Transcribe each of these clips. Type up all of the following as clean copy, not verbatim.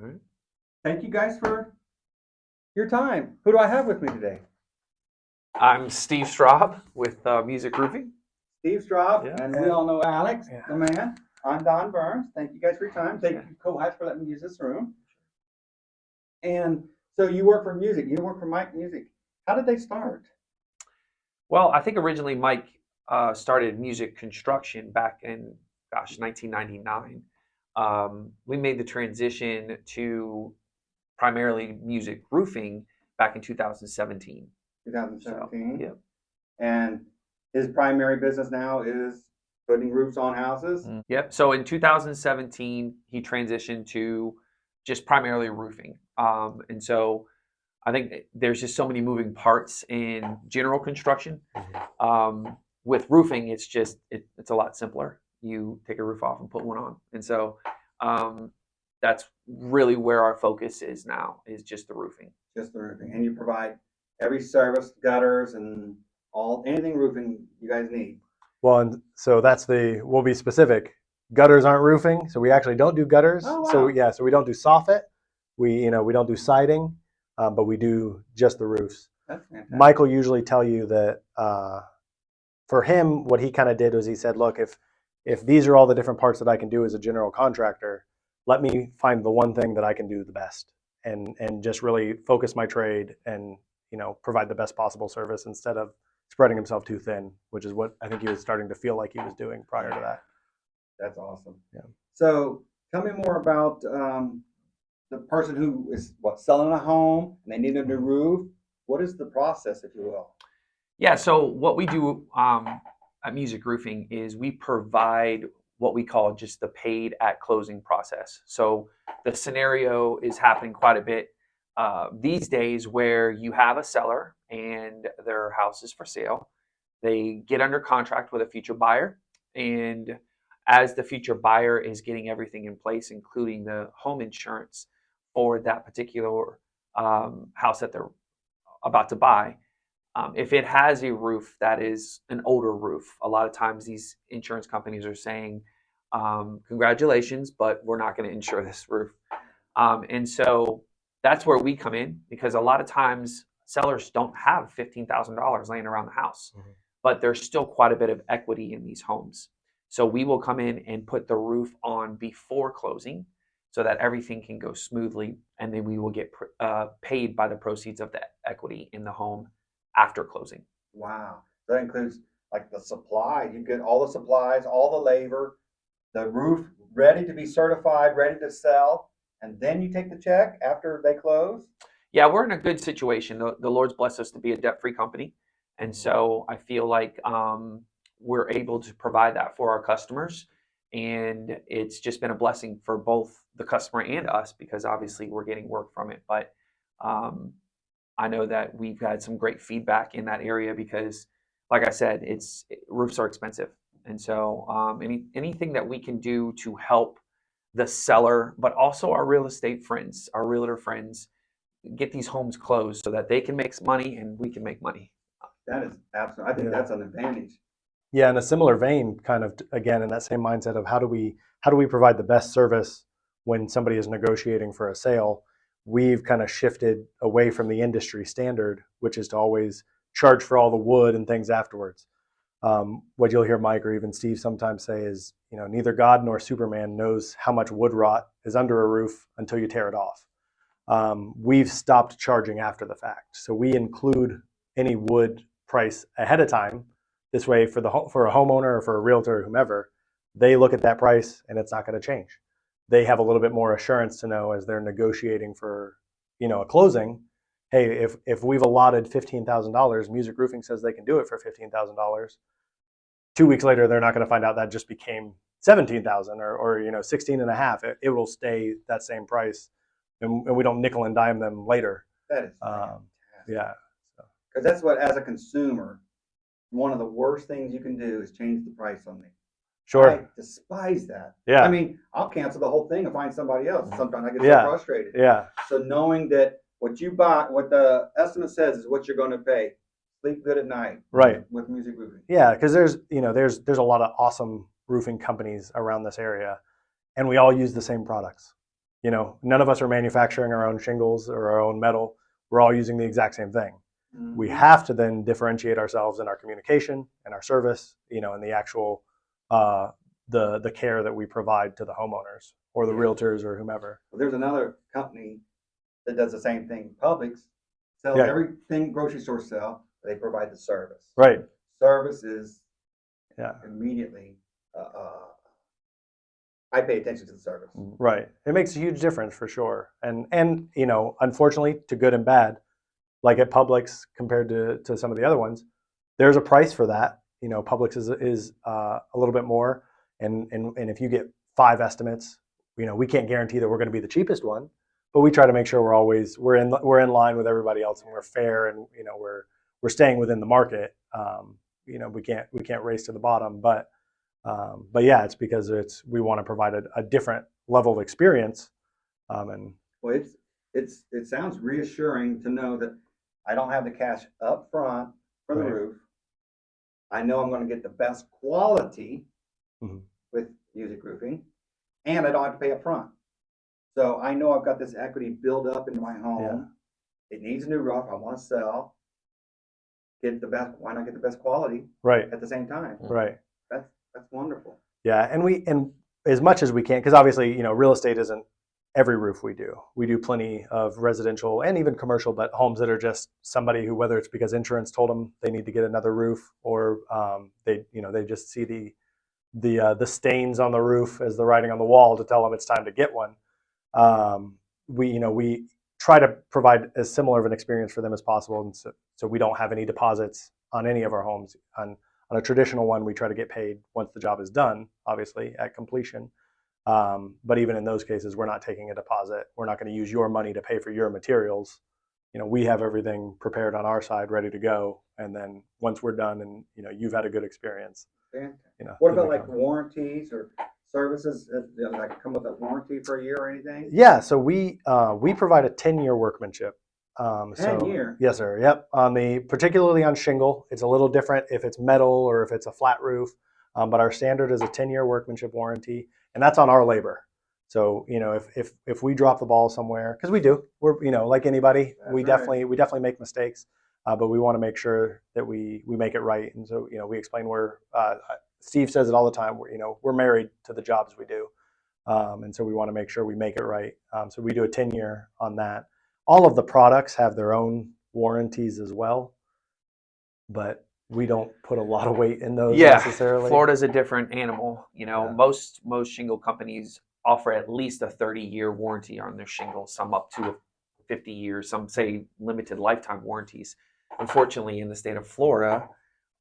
All right. Thank you guys for your time. Who do I have with me today? I'm Steve Straub with Music Roofing. Steve Straub, Yeah. and we all know Alex, Yeah. the man. I'm Don Burns. Thank you guys for your time. Thank you, co-host, for letting me use this room. And so you work for music. You work for Mike Music. How did they start? Well, I think originally Mike started music construction back in, 1999. We made the transition to primarily music roofing back in 2017. 2017. So, yep. And his primary business now is putting roofs on houses. Yep. So in 2017, he transitioned to just primarily roofing. And so I think there's just so many moving parts in general construction. With roofing, it's just it's a lot simpler. You take a roof off and put one on, and so that's really where our focus is now, is just the roofing. Just the roofing. And you provide every service, gutters, and anything roofing you guys need. Well, and so we'll be specific. Gutters aren't roofing, so we actually don't do gutters. Oh, wow. So we don't do soffit. We don't do siding, but we do just the roofs. That's fantastic. Mike will usually tell you that for him, what he kind of did was he said, look, if these are all the different parts that I can do as a general contractor, let me find the one thing that I can do the best and just really focus my trade and provide the best possible service instead of spreading himself too thin, which is what I think he was starting to feel like he was doing prior to that. That's awesome. Yeah. So tell me more about the person who is selling a home and they need a new roof. What is the process, if you will? Yeah. So what we do at Music Roofing is we provide what we call just the paid at closing process. So the scenario is happening quite a bit these days where you have a seller and their house is for sale. They get under contract with a future buyer, and as the future buyer is getting everything in place, including the home insurance for that particular house that they're about to buy, if it has a roof that is an older roof, a lot of times these insurance companies are saying, congratulations, but we're not going to insure this roof. And so that's where we come in, because a lot of times sellers don't have $15,000 laying around the house, but there's still quite a bit of equity in these homes. So we will come in and put the roof on before closing so that everything can go smoothly, and then we will get paid by the proceeds of the equity in the home after closing. Wow. That includes like the supply. You get all the supplies, all the labor, the roof ready to be certified, ready to sell, and then you take the check after they close? Yeah, we're in a good situation. The Lord's blessed us to be a debt-free company. And so I feel like we're able to provide that for our customers. And it's just been a blessing for both the customer and us, because obviously we're getting work from it. But I know that we've had some great feedback in that area because, like I said, roofs are expensive. And so anything that we can do to help the seller, but also our real estate friends, our realtor friends, get these homes closed so that they can make money and we can make money. That is absolutely, I think that's an advantage. Yeah, in a similar vein, kind of again in that same mindset of how do we provide the best service when somebody is negotiating for a sale. We've kind of shifted away from the industry standard, which is to always charge for all the wood and things afterwards. What you'll hear Mike or even Steve sometimes say is, neither God nor Superman knows how much wood rot is under a roof until you tear it off. We've stopped charging after the fact. So we include any wood price ahead of time. This way, for a homeowner or for a realtor or whomever, they look at that price and it's not going to change. They have a little bit more assurance to know as they're negotiating for, a closing. Hey, if we've allotted $15,000, Music Roofing says they can do it for $15,000. 2 weeks later, they're not going to find out that just became $17,000 or 16 and a half. It will stay that same price, and we don't nickel and dime them later. That is yeah. Because that's what, as a consumer, one of the worst things you can do is change the price on me. Sure. I despise that. Yeah. I mean, I'll cancel the whole thing and find somebody else. Sometimes I get so frustrated. Yeah. So knowing that what you buy, what the estimate says is what you're going to pay. Sleep good at night. Right. With Music Roofing. Yeah, because there's a lot of awesome roofing companies around this area, and we all use the same products. none of us are manufacturing our own shingles or our own metal. We're all using the exact same thing. We Mhm. have to then differentiate ourselves in our communication and our service, and the actual the care that we provide to the homeowners or the Yeah. realtors or whomever. Well, there's another company that does the same thing. Publix sells Yeah. everything grocery stores sell. They provide the service. Right. Service is Yeah. immediately. I pay attention to the service. Right. It makes a huge difference for sure. And unfortunately, to good and bad, like at Publix compared to some of the other ones, there's a price for that. Publix is a little bit more, and if you get 5 estimates, we can't guarantee that we're going to be the cheapest one, but we try to make sure we're in line with everybody else and we're fair, and we're staying within the market. We can't race to the bottom, but yeah, it's because we want to provide a different level of experience, and Well, it sounds reassuring to know that I don't have the cash up front for the Right. roof. I know I'm going to get the best quality Mhm. with Music Roofing, and I don't have to pay up front. So I know I've got this equity built up into my home. It needs a new roof. I want to sell. Get the best. Why not get the best quality right, at the same time? right. That's wonderful. Yeah, and as much as we can, because obviously, real estate isn't every roof we do. We do plenty of residential and even commercial, but homes that are just somebody who, whether it's because insurance told them they need to get another roof, or they just see the stains on the roof as the writing on the wall to tell them it's time to get one. We try to provide as similar of an experience for them as possible, and so we don't have any deposits on any of our homes. On a traditional one, we try to get paid once the job is done, obviously at completion. But even in those cases, we're not taking a deposit. We're not going to use your money to pay for your materials. We have everything prepared on our side, ready to go. And then once we're done, and you've had a good experience. What then about we like come. warranties or services that like come with a warranty for a year or anything? Yeah, so we provide a 10-year workmanship. 10-year. Yes, sir. Yep. Particularly on shingle, it's a little different if it's metal or if it's a flat roof. But our standard is a 10-year workmanship warranty, and that's on our labor. So if we drop the ball somewhere, because we do, we're like anybody, That's we right. definitely make mistakes, but we want to make sure that we make it right. And so we explain where Steve says it all the time. We're married to the jobs we do. And so we want to make sure we make it right. So we do a 10-year on that. All of the products have their own warranties as well, but we don't put a lot of weight in those necessarily. Florida's a different animal. Yeah. Most shingle companies offer at least a 30-year warranty on their shingles, some up to 50 years, some say limited lifetime warranties. Unfortunately, in the state of Florida,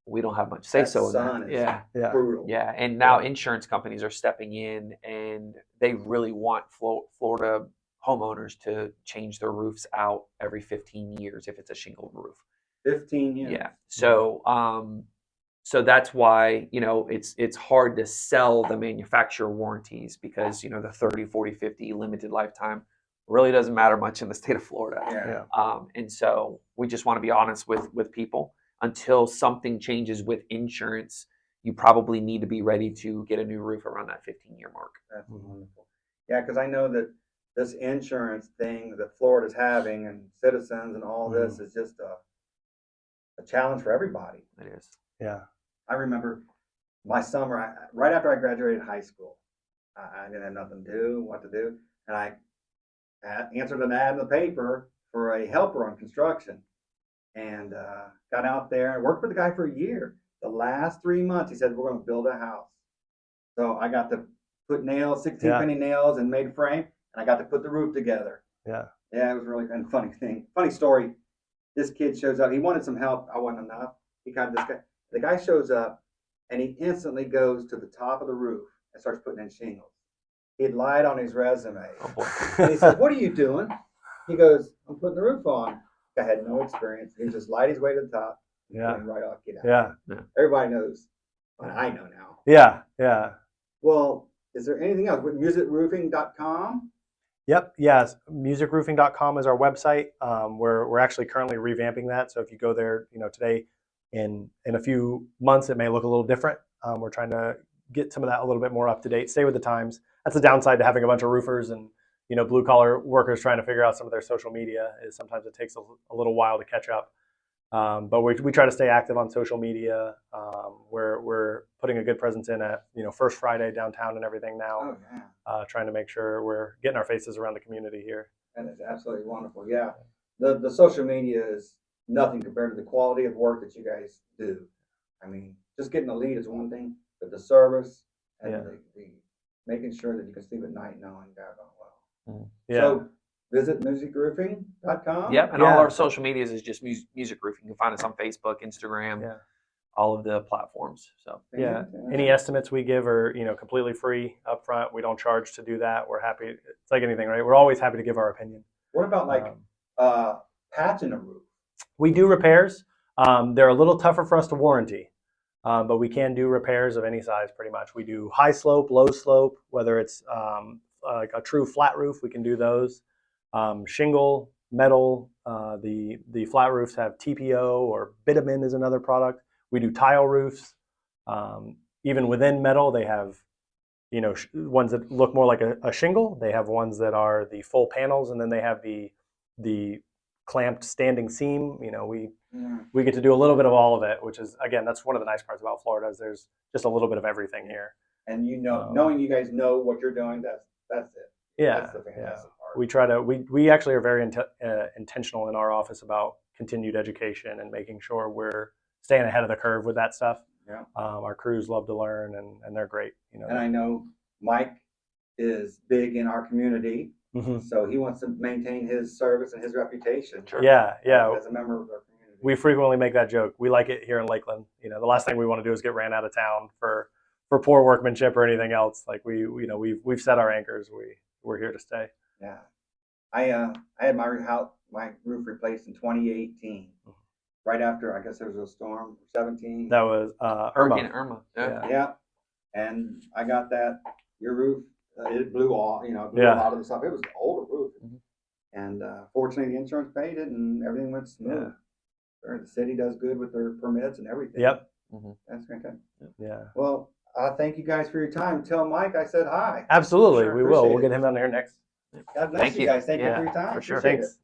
we don't have much say so in sun that. is Yeah. brutal. Yeah, and now insurance companies are stepping in, and they really want Florida homeowners to change their roofs out every 15 years if it's a shingled roof. 15 years. Yeah. So that's why it's hard to sell the manufacturer warranties, because the 30, 40, 50 limited lifetime really doesn't matter much in the state of Florida. Yeah. And so we just want to be honest with people. Until something changes with insurance, you probably need to be ready to get a new roof around that 15-year mark. That's wonderful. Yeah, because I know that this insurance thing that Florida's having and citizens and all this is just a challenge for everybody. It is. Yeah. I remember my summer, right after I graduated high school, I didn't have nothing to do, what to do, and I answered an ad in the paper for a helper on construction, and got out there and worked with the guy for a year. The last 3 months, he said, we're going to build a house. So I got to put nails, 16 penny nails, and made a frame, and I got to put the roof together. Yeah. Yeah, it was really kind of funny story. This kid shows up. He wanted some help. I wasn't enough. He kind of this guy. The guy shows up, and he instantly goes to the top of the roof and starts putting in shingles. He had lied on his resume. Oh boy. And he said, "What are you doing?" He goes, "I'm putting the roof on." I had no experience. He just lied his way to the top. Yeah. And right off, get out. Yeah. Everybody knows. But I know now. Yeah. Yeah. Well, is there anything else with musicroofing.com? Yep. Yes. Musicroofing.com is our website. We're actually currently revamping that. So if you go there, today, in a few months, it may look a little different. We're trying to get some of that a little bit more up to date, stay with the times. That's the downside to having a bunch of roofers and blue collar workers trying to figure out some of their social media is sometimes it takes a little while to catch up. But we try to stay active on social media. We're putting a good presence in at First Friday downtown and everything now. Oh, yeah. Trying to make sure we're getting our faces around the community here. That is absolutely wonderful. Yeah. The social media is nothing compared to the quality of work that you guys do. I mean, just getting a lead is one thing, but the service and the making sure that you can sleep at night knowing God well. Yeah. So visit musickroofing.com. Yep, and all our social medias is just Music Roofing. You can find us on Facebook, Instagram, all of the platforms. So any estimates we give are completely free up front. We don't charge to do that. We're happy. It's like anything, right? We're always happy to give our opinion. What about patching a roof? We do repairs. They're a little tougher for us to warranty, but we can do repairs of any size pretty much. We do high slope, low slope, whether it's like a true flat roof, we can do those. Shingle, metal, the flat roofs have TPO or bitumen is another product. We do tile roofs. Even within metal, they have ones that look more like a shingle. They have ones that are the full panels, and then they have the clamped standing seam. We get to do a little bit of all of it, which is, again, that's one of the nice parts about Florida is there's just a little bit of everything here. And knowing you guys know what you're doing, that's it. Yeah, that's the fantastic part. We try to we actually are very intentional in our office about continued education and making sure we're staying ahead of the curve with that stuff. Yeah. Our crews love to learn, and they're great. And I know Mike is big in our community. Mm-hmm. So he wants to maintain his service and his reputation. Sure. Yeah. As a member of our community. We frequently make that joke. We like it here in Lakeland. The last thing we want to do is get ran out of town for poor workmanship or anything else. Like we've set our anchors. We're here to stay. Yeah. I had my roof replaced in 2018. Right after, I guess there was a storm, 17. That was Hurricane Irma. Yeah. And I got that. Your roof, it blew off, blew a lot of the stuff. It was an older roof. Mm-hmm. And fortunately, the insurance paid it and everything went smooth. Yeah. The city does good with their permits and everything. Yep. Mm-hmm. That's fantastic. Yeah. Well, thank you guys for your time. Tell Mike I said hi. Absolutely. Sure, we will. We'll get him down here next. God bless you guys. Thank you for your time. For sure. Thanks.